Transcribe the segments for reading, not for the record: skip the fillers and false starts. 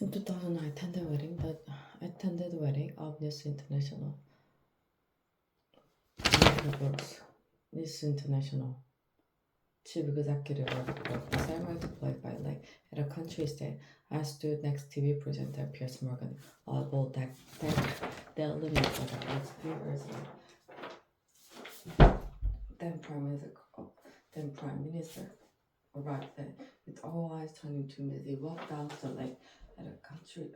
In 2000, I attended the wedding of News International. News International chief executive of the ceremony took place by like at a country estate. I stood next to TV presenter Piers Morgan, although that eliminated that was 3 years ago. Then Prime Minister arrived there with all eyes turning to me. They walked down the lake at a country.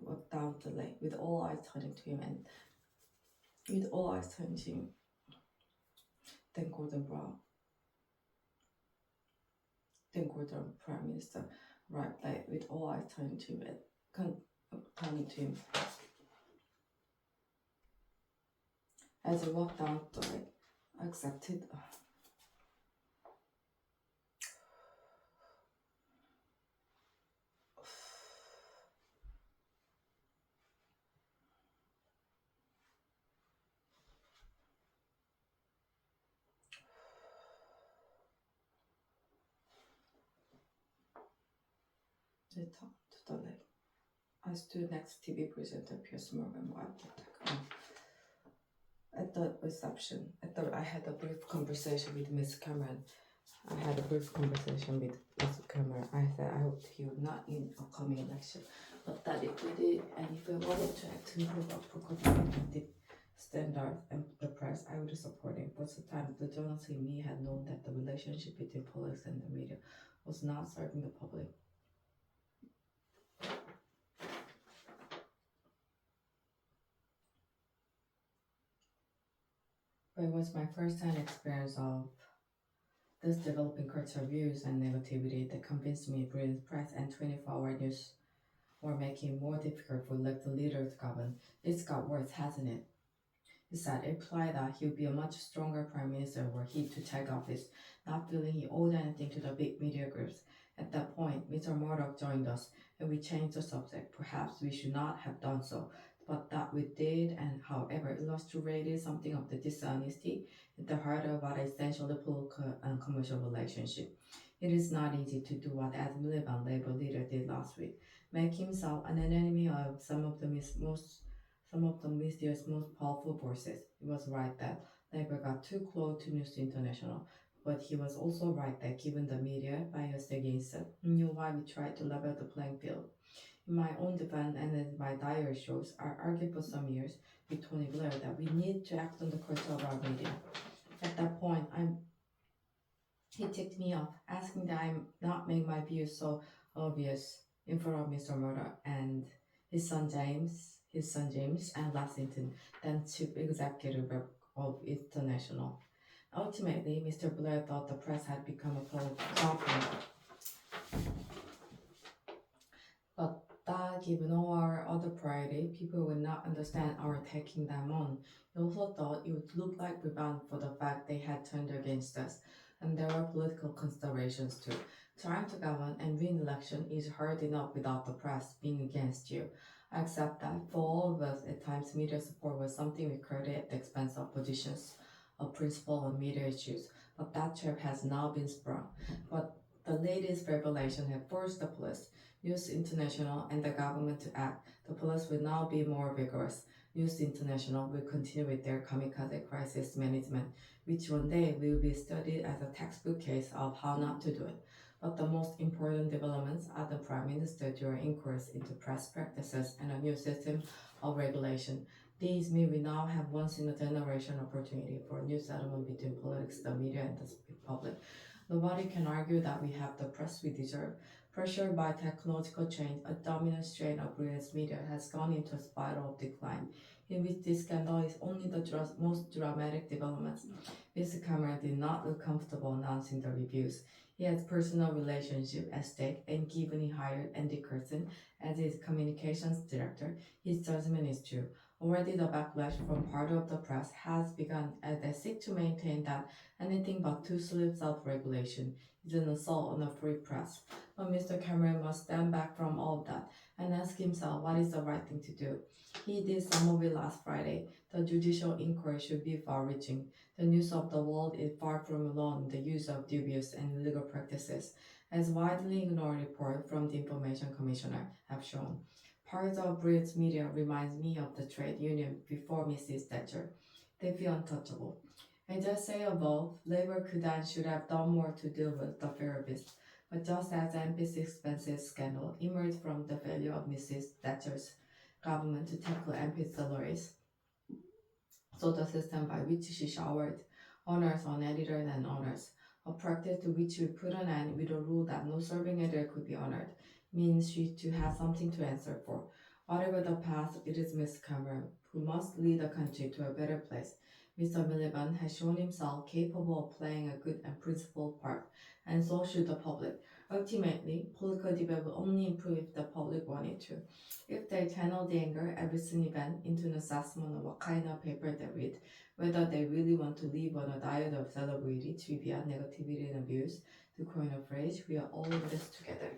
Walked down the lake with all eyes turning to him and with all eyes turning to him. Then Gordon Prime Minister arrived like with all eyes turning to him and turning to him. As he walked down the lake, I accepted. They talked to the lake. I stood next to TV presenter Piers Morgan while at the reception. I had a brief conversation with Miss Cameron. I said I hoped he would not in upcoming election, but that if we did, and if we wanted to act to improve our competitive standard and the press, I would support him. But sometimes the journalists in me had known that the relationship between politics and the media was not serving the public. But it was my first-hand experience of this developing cultural views and negativity that convinced me British press and 24-hour news were making it more difficult for the leader to govern. It's got worse, hasn't it? He said, implied that he would be a much stronger prime minister were he to take office, not feeling he owed anything to the big media groups. At that point, Mr. Murdoch joined us, and we changed the subject. Perhaps we should not have done so, but that we did, and however illustrated something of the dishonesty at the heart of what is essentially political and commercial relationship. It is not easy to do what Ed Miliband, Labour leader, did last week, make himself an enemy of some of the media's most powerful forces. He was right that Labour got too close to News International, but he was also right that given the media bias against it, he knew why we tried to level the playing field. In my own defense and as my diary shows, I argued for some years with Tony Blair that we need to act on the culture of our media. At that point, he ticked me off, asking that I not make my views so obvious in front of Mr. Murdoch and his son James and Lexington, then chief executive of International. Ultimately, Mr. Blair thought the press had become a political company, but that given all our other priority, people would not understand our taking them on. He also thought it would look like revenge for the fact they had turned against us, and there were political considerations too. Trying to govern and win election is hard enough without the press being against you. I accept that for all of us, at times media support was something we courted at the expense of positions of principle on media issues, but that trap has now been sprung. But the latest revelation have forced the police, News International, and the government to act. The police will now be more vigorous. News International will continue with their kamikaze crisis management, which one day will be studied as a textbook case of how not to do it. But the most important developments are the Prime Minister during inquiries into press practices and a new system of regulation. These mean we now have once in a generation opportunity for a new settlement between politics, the media, and the public. Nobody can argue that we have the press we deserve. Pressured by technological change, a dominant strain of British media has gone into a spiral of decline, in which this scandal is only the most dramatic developments. Mr. Cameron did not look comfortable announcing the reviews. He has personal relationship at stake, and given he hired Andy Curtin as his communications director, his judgment is true. Already the backlash from part of the press has begun as they seek to maintain that anything but two-slip self-regulation is an assault on the free press. But Mr. Cameron must stand back from all of that and ask himself what is the right thing to do. He did some of it last Friday. The judicial inquiry should be far-reaching. The news of the world is far from alone in the use of dubious and illegal practices, as widely ignored reports from the Information Commissioner have shown. Part of Britain's media reminds me of the trade union before Mrs. Thatcher. They feel untouchable. As I say above, Labour could and should have done more to deal with the fare beast. But just as MP's expenses scandal emerged from the failure of Mrs. Thatcher's government to tackle MP's salaries, so the system by which she showered honors on editors and owners, a practice to which we put an end with a rule that no serving editor could be honored, means she to have something to answer for. Whatever the past, it is Mr. Cameron who must lead the country to a better place. Mr. Miliband has shown himself capable of playing a good and principled part, and so should the public. Ultimately, political debate will only improve if the public want it to. If they channel the anger at recent event into an assessment of what kind of paper they read, whether they really want to live on a diet of celebrity, trivia, negativity, and abuse, to coin a phrase, we are all in this together.